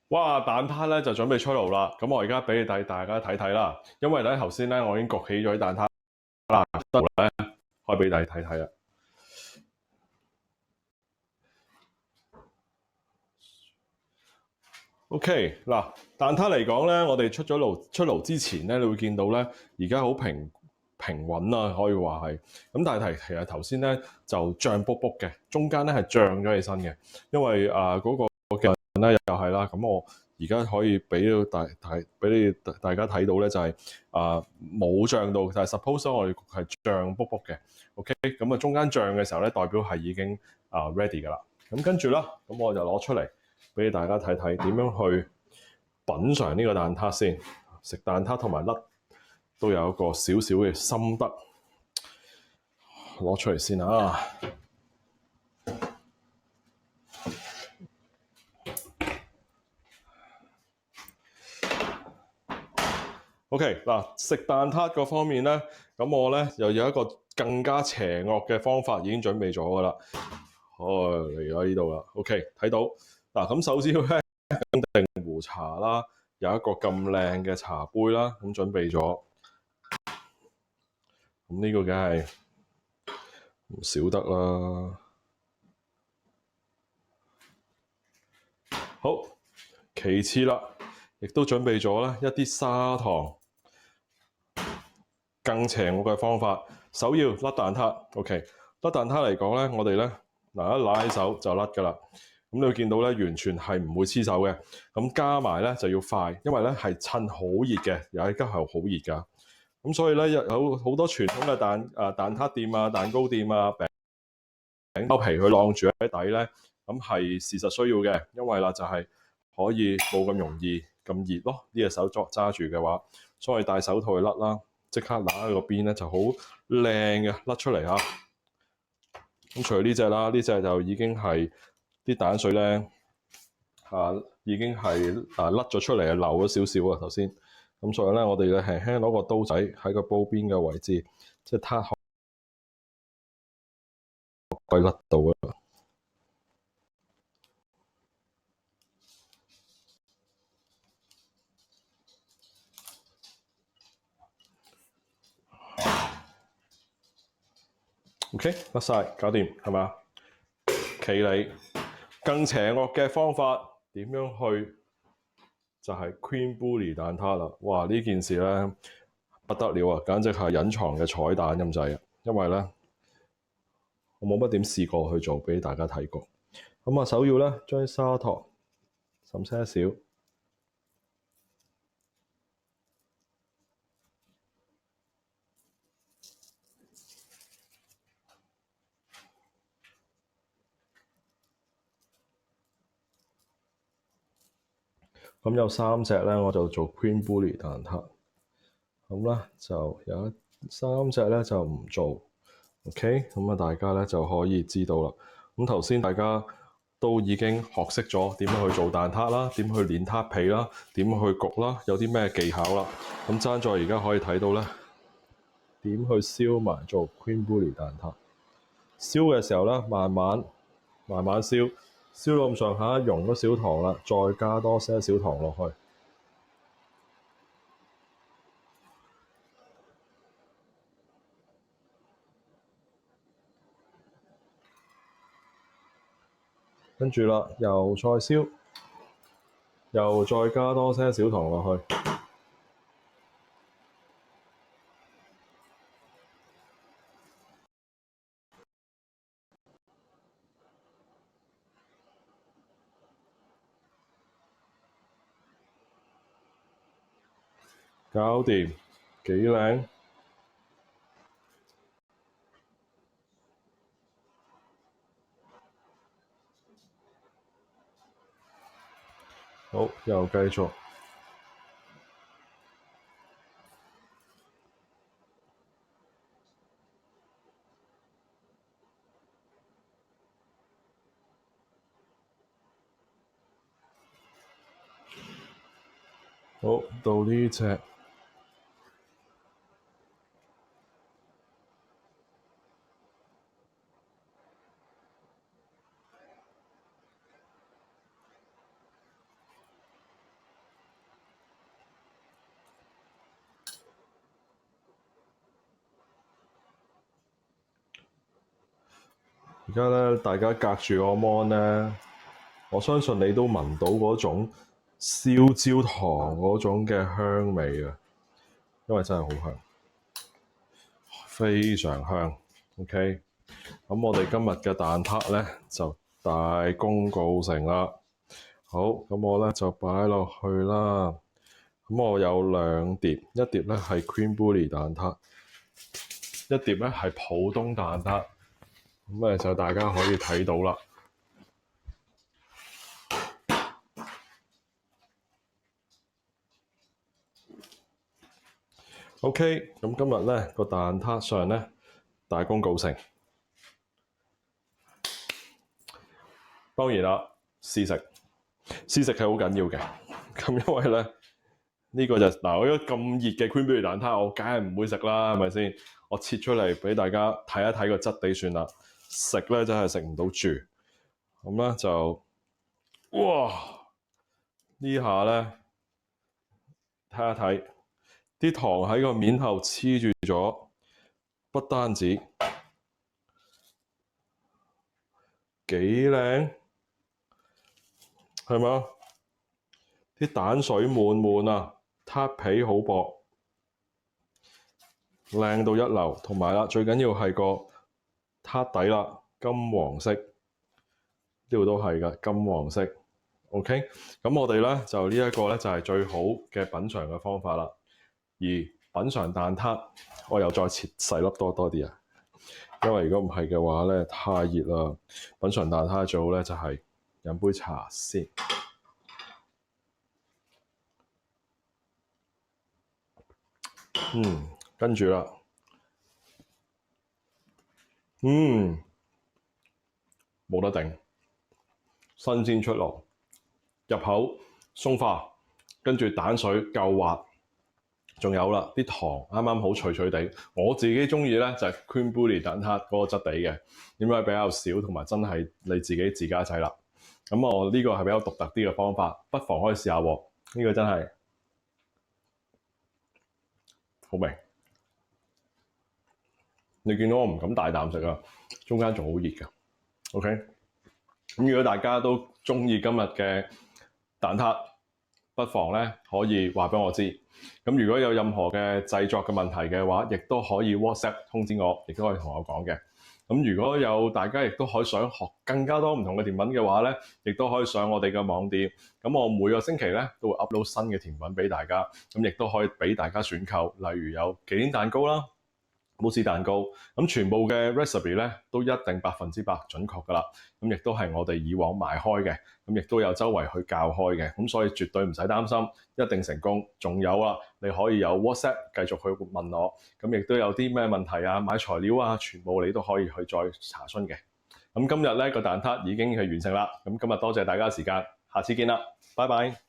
哇！蛋撻咧就準備出爐啦，咁我而家俾大家睇睇啦。因為咧頭先咧我已經焗起咗啲蛋撻啦，得咧開俾大家睇睇啦。OK 嗱，蛋撻嚟講咧，我哋出爐之前咧，你會見到咧，而家好平穩啦，可以話係。咁但係其實頭先咧就脹卜卜嘅，中間咧係脹咗起身嘅，因為嗰個嘅咧又係啦。咁我而家可以俾大家睇到咧，就係冇脹到，但係 suppose 我哋係脹卜卜嘅。OK，咁啊中間脹嘅時候咧，代表係已經ready 㗎啦。咁跟住啦，咁我就攞出嚟。俾大家睇睇點樣去品嚐呢個蛋撻先。食蛋撻同埋甩都有一個少少嘅心得，攞出嚟先啊。OK 嗱，食蛋撻嗰方面咧，咁我咧又有一個更加邪惡嘅方法已經準備咗㗎啦。嚟咗呢度啦。OK，睇到嗱，咁首先咧定壺茶啦，有一個咁靚嘅茶杯啦，咁準備咗。咁呢個梗係唔少得啦。好，其次啦，亦都準備咗咧一啲砂糖。更邪惡嘅方法，首要甩蛋撻。OK，甩蛋撻嚟講咧，我哋咧嗱一拉手就甩㗎啦。咁你會見到咧，完全係唔會黐手嘅。咁加埋咧就要快，因為咧係趁好熱嘅，又係家係好熱㗎。咁所以咧有好多傳統嘅蛋撻店啊、蛋糕店啊、餅包皮去晾住喺底咧，咁係事實需要嘅，因為啦就係可以冇咁容易咁熱咯。呢隻手揸住嘅話，所以戴手套去甩啦。即刻拿喺個邊咧就好靚嘅甩出嚟嚇。咁除咗呢隻啦，呢隻就已經係啲蛋水咧已經係甩咗出嚟，流咗少少啊頭先。咁所以咧，我哋咧輕輕攞個刀仔喺個煲邊嘅位置，即係撻可以甩到啦。OK， 甩晒，搞掂係嘛？企理更邪惡嘅方法點樣去？就係 Queen Brulee 蛋撻啦！哇，呢件事咧不得了啊，簡直係隱藏嘅彩蛋咁滯啊！因為咧我冇乜點試過去做俾大家睇過。咁啊，首要咧將啲砂糖滲些少。咁有3隻咧，我就做 Queen Brulee 蛋撻。咁咧就有3隻咧就唔做。OK，咁啊大家咧就可以知道啦。咁頭先大家都已經學識咗點樣去做蛋撻啦，點去練撻皮啦，點去焗啦，有啲咩技巧啦。咁爭在而家可以睇到咧，點去燒埋做 Queen Brulee 蛋撻。燒嘅時候咧，慢慢燒，燒到咁上下溶咗少糖啦，再加多些少糖落去。跟住啦，又再燒，又再加多些少糖落去。搞掂，幾靚。好，又繼續。好，到呢隻。家咧，大家隔住個 mon 咧，我相信你都聞到嗰種燒焦糖嗰種嘅香味啊，因為真係好香，非常香。OK，咁我哋今日嘅蛋撻咧就大功告成啦。好，咁我咧就擺落去啦。咁我有2碟，一碟咧係 cream brulee 蛋撻，一碟咧係普通蛋撻。咁就大家可以睇到啦。OK，咁今日咧個蛋撻上咧大功告成。當然啦，試食係好緊要嘅。咁因為咧呢個就嗱，我覺得咁熱嘅 cream brulee 蛋撻，我梗係唔會食啦，係咪先？我切出嚟俾大家睇一睇個質地算啦。食咧真係食唔到住。咁咧就哇呢下咧睇一睇啲糖喺個面頭黐住咗，不單止幾靚，係嘛？啲蛋水滿滿啊，撻皮好薄，靚到一流。同埋啦，最緊要係個撻底啦，金黃色，呢度都係㗎，金黃色。OK，咁我哋咧就呢一個咧就係最好嘅品嚐嘅方法啦。而品嚐蛋撻，我又再切細粒多啲啊！因為如果唔係嘅話咧，太熱啦。品嚐蛋撻最好咧就係飲杯茶先。跟住啦，冇得頂，新鮮出爐，入口鬆化，跟住蛋水夠滑。仲有啦，啲糖啱啱好脆脆地，我自己中意咧就係 cream brulee 蛋撻嗰個質地嘅，點解比較少同埋真係你自己自家製啦。咁我呢個係比較獨特啲嘅方法，不妨可以試下喎。呢個真係好味。你見到我唔敢大啖食啊，中間仲好熱㗎。OK，咁如果大家都中意今日嘅蛋撻，不妨咧可以話俾我知。咁如果有任何嘅製作嘅問題嘅話，亦都可以 WhatsApp 通知我，亦都可以同我講嘅。咁如果有大家亦都可以想學更加多唔同嘅甜品嘅話咧，亦都可以上我哋嘅網店。咁我每個星期咧都會 upload 新嘅甜品俾大家，咁亦都可以俾大家選購，例如有忌廉蛋糕啦、慕斯蛋糕，咁全部嘅 recipe 咧都一定100%準確㗎啦。咁亦都係我哋以往賣開嘅，咁亦都有周圍去教開嘅，咁所以絕對唔使擔心，一定成功。仲有啊，你可以有 WhatsApp 繼續去問我，咁亦都有啲咩問題啊、買材料啊，全部你都可以去再查詢嘅。咁今日咧個蛋撻已經係完成啦，咁今日多謝大家嘅時間，下次見啦，拜拜。